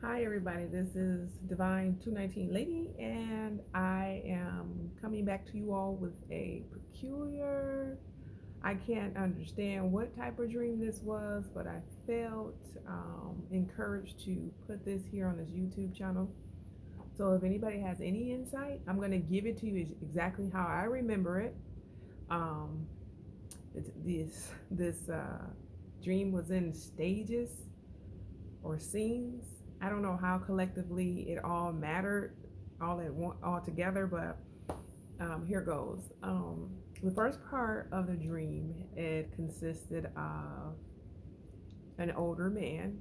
Hi, everybody. This is Divine 219 Lady, and I am coming back to you all with a peculiar. I can't understand what type of dream this was, but I felt encouraged to put this here on this YouTube channel. So, if anybody has any insight, I'm going to give it to you exactly how I remember it. Um, this dream was in stages or scenes. I don't know how collectively it all mattered all together, but here goes. The first part of the dream, it consisted of an older man.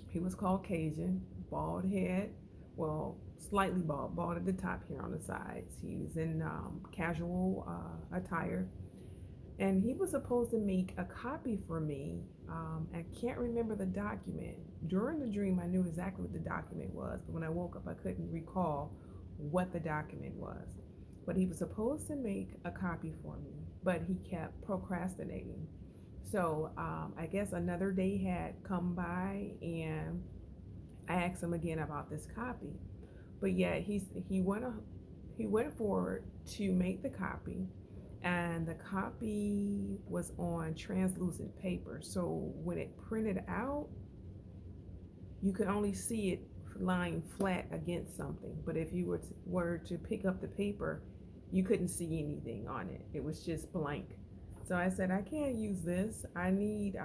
He was Caucasian, bald head, well, slightly bald at the top here on the sides. He was in casual attire, and he was supposed to make a copy for me. I can't remember the document. During the dream, I knew exactly what the document was, but when I woke up, I couldn't recall what the document was. But he was supposed to make a copy for me, but he kept procrastinating. So I guess another day had come by, and I asked him again about this copy. But yet he went forward to make the copy, and the copy was on translucent paper. So when it printed out, you could only see it lying flat against something. But if you were to pick up the paper, you couldn't see anything on it. It was just blank. So I said, I can't use this. I need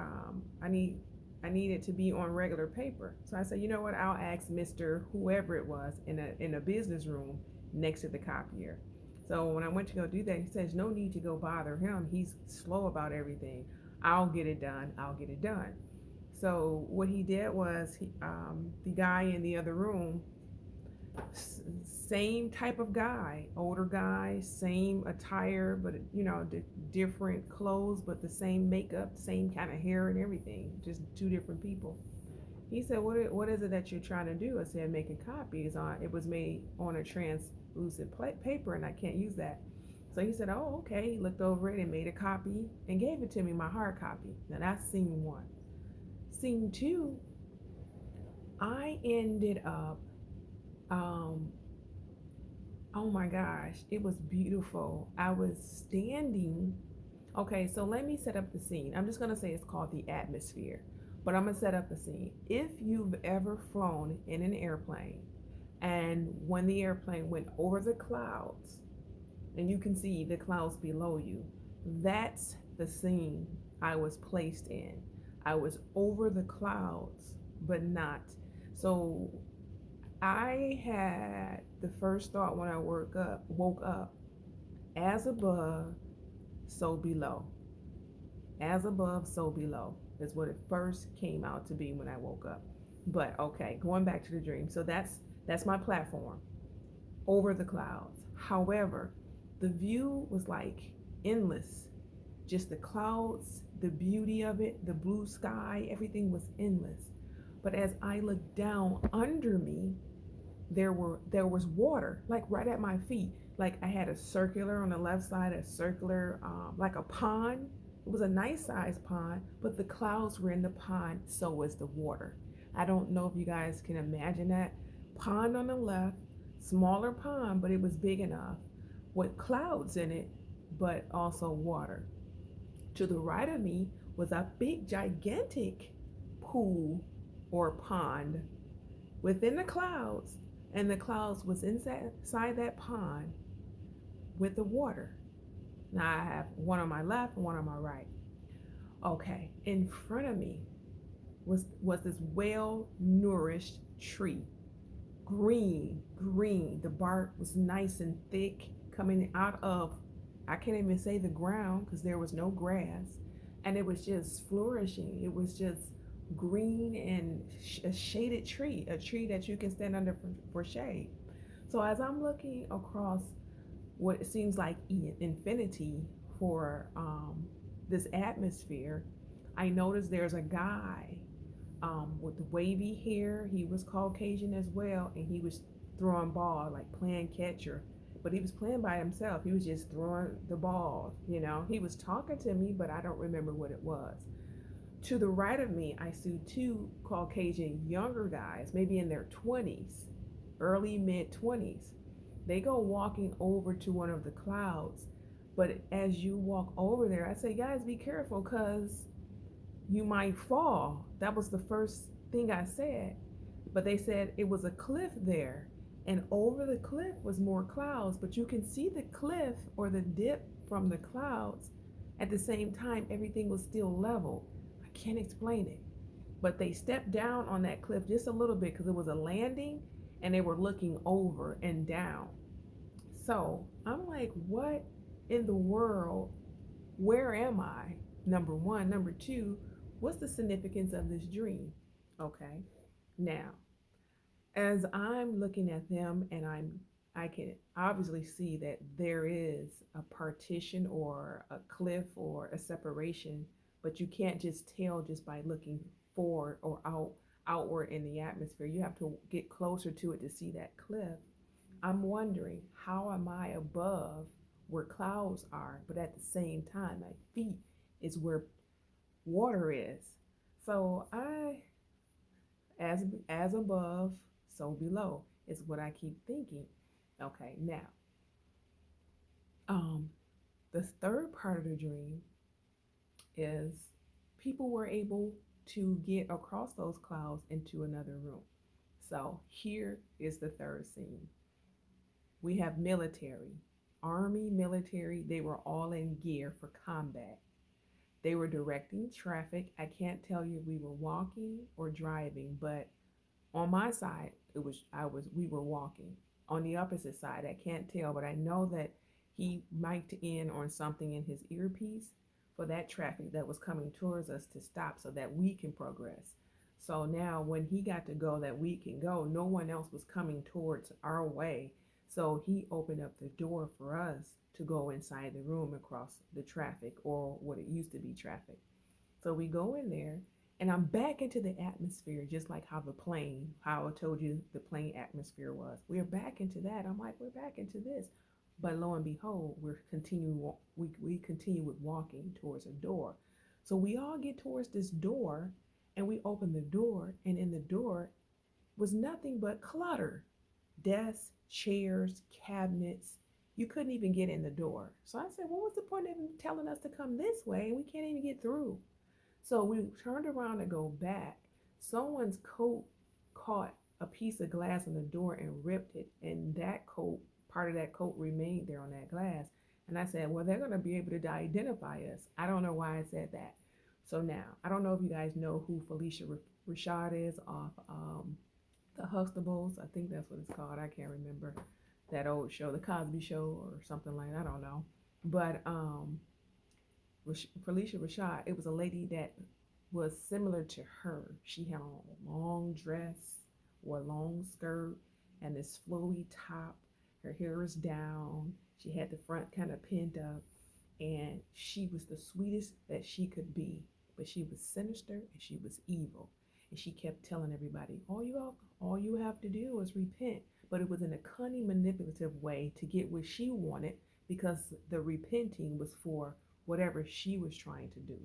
it to be on regular paper. So I said, you know what? I'll ask Mr. Whoever it was in a business room next to the copier. So when I went to go do that, he says, no need to go bother him. He's slow about everything. I'll get it done. I'll get it done. So what he did was the guy in the other room, same type of guy, older guy, same attire, but different clothes, but the same makeup, same kind of hair and everything, just two different people. He said, "What is it that you're trying to do?" I said, "Make a copy. It was made on a translucent paper, and I can't use that." So he said, "Oh, okay." He looked over it and made a copy and gave it to me, my hard copy. Now that's scene one. Scene two, I ended up, um, oh my gosh, it was beautiful. I was standing. Okay, so let me set up the scene. I'm just going to say it's called the atmosphere, but I'm going to set up the scene. If you've ever flown in an airplane and when the airplane went over the clouds and you can see the clouds below you, that's the scene I was placed in. I was over the clouds, but not. So I had the first thought when I woke up, as above, so below. As above, so below is what it first came out to be when I woke up. But okay, going back to the dream. So that's my platform over the clouds. However, the view was like endless. Just the clouds, the beauty of it, the blue sky, everything was endless. But as I looked down under me, there was water like right at my feet. Like I had a circular on the left side, a circular like a pond. It was a nice sized pond, but the clouds were in the pond, so was the water. I don't know if you guys can imagine that. Pond on the left, smaller pond, but it was big enough with clouds in it, but also water. To the right of me was a big gigantic pool or pond within the clouds, and the clouds was inside that pond with the water. Now I have one on my left and one on my right. Okay, in front of me was this well nourished tree, green. The bark was nice and thick, coming out of, I can't even say the ground because there was no grass, and it was just flourishing. It was just green and a shaded tree, a tree that you can stand under for shade. So as I'm looking across what seems like infinity for this atmosphere, I noticed there's a guy with wavy hair. He was Caucasian as well, and he was throwing ball, like playing catcher. But he was playing by himself. He was just throwing the ball. He was talking to me, but I don't remember what it was. To the right of me, I see two Caucasian younger guys, maybe in their 20s, early mid 20s. They go walking over to one of the clouds. But as you walk over there, I say, guys, be careful because you might fall. That was the first thing I said. But they said it was a cliff there. And over the cliff was more clouds. But you can see the cliff or the dip from the clouds. At the same time, everything was still level. I can't explain it. But they stepped down on that cliff just a little bit because it was a landing and they were looking over and down. So I'm like, what in the world? Where am I? Number one. Number two, what's the significance of this dream? Okay. Now, as I'm looking at them and I can obviously see that there is a partition or a cliff or a separation, but you can't just tell just by looking forward or outward in the atmosphere. You have to get closer to it to see that cliff. I'm wondering, how am I above where clouds are, but at the same time, my feet is where water is. So I, as above, so below is what I keep thinking. Okay, now, um, the third part of the dream is people were able to get across those clouds into another room. So here is the third scene. We have military, army, military, they were all in gear for combat. They were directing traffic. I can't tell you if we were walking or driving, but on my side, we were walking. On the opposite side, I can't tell, but I know that he mic'd in on something in his earpiece for that traffic that was coming towards us to stop so that we can progress. So now when he got to go that we can go, no one else was coming towards our way. So he opened up the door for us to go inside the room across the traffic or what it used to be traffic. So we go in there and I'm back into the atmosphere, just like how I told you the plane atmosphere was. We're back into that. I'm like, we're back into this. But lo and behold, we continue with walking towards a door. So we all get towards this door and we open the door, and in the door was nothing but clutter. Desks, chairs, cabinets. You couldn't even get in the door. So I said, well, what's the point of telling us to come this way and we can't even get through? So we turned around to go back. Someone's coat caught a piece of glass on the door and ripped it, and that coat, part of that coat remained there on that glass. And I said, well, they're going to be able to identify us. I don't know why I said that. So now, I don't know if you guys know who Phylicia Rashad is off the Huxtables. I think that's what it's called. I can't remember that old show, the Cosby Show or something like that. I don't know. But Phylicia Rashad, it was a lady that was similar to her. She had on a long dress or a long skirt and this flowy top. Her hair was down. She had the front kind of pinned up, and she was the sweetest that she could be. But she was sinister and she was evil. And she kept telling everybody, all you have to do is repent. But it was in a cunning, manipulative way to get what she wanted, because the repenting was for whatever she was trying to do.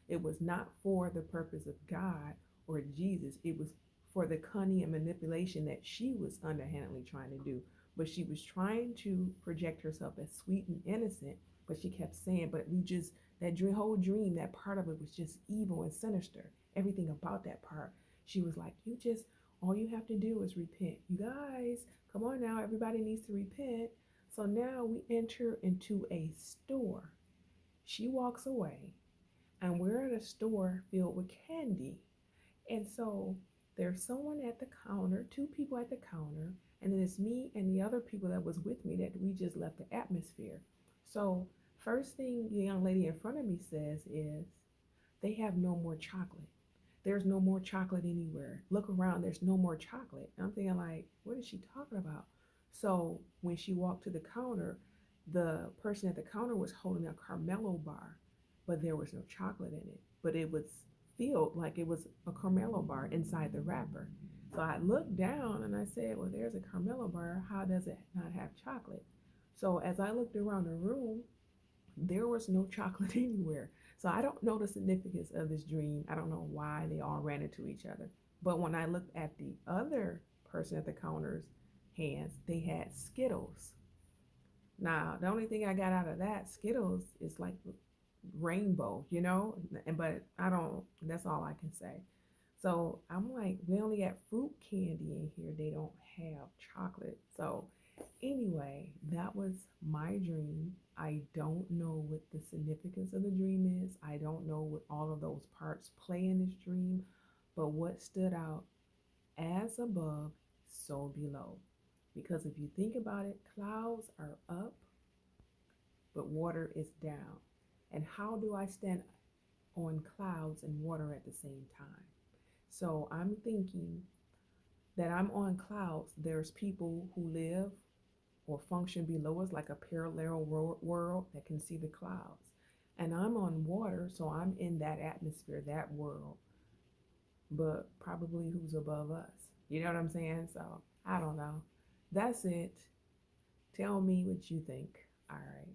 It was not for the purpose of God or Jesus. It was for the cunning and manipulation that she was underhandedly trying to do. But she was trying to project herself as sweet and innocent. But she kept saying, that whole dream, that part of it was just evil and sinister. Everything about that part. She was like, all you have to do is repent. You guys, come on now. Everybody needs to repent. So now we enter into a store. She walks away, and we're at a store filled with candy. And so there's someone at the counter, two people at the counter, and then it's me and the other people that was with me that we just left the atmosphere. So first thing the young lady in front of me says is, they have no more chocolate. There's no more chocolate anywhere. Look around, there's no more chocolate. And I'm thinking like, what is she talking about? So when she walked to the counter, the person at the counter was holding a Carmelo bar, but there was no chocolate in it. But it was filled like it was a Carmelo bar inside the wrapper. So I looked down and I said, well, there's a Carmelo bar. How does it not have chocolate? So as I looked around the room, there was no chocolate anywhere. So I don't know the significance of this dream. I don't know why they all ran into each other. But when I looked at the other person at the counter's hands, they had Skittles. Now, the only thing I got out of that Skittles is like rainbow, and but I don't, that's all I can say. So I'm like, we only got fruit candy in here. They don't have chocolate. So anyway, that was my dream. I don't know what the significance of the dream is. I don't know what all of those parts play in this dream, but what stood out, as above, so below. Because if you think about it, clouds are up, but water is down. And how do I stand on clouds and water at the same time? So I'm thinking that I'm on clouds. There's people who live or function below us like a parallel world that can see the clouds. And I'm on water, so I'm in that atmosphere, that world, but probably who's above us. You know what I'm saying? So I don't know. That's it. Tell me what you think. All right.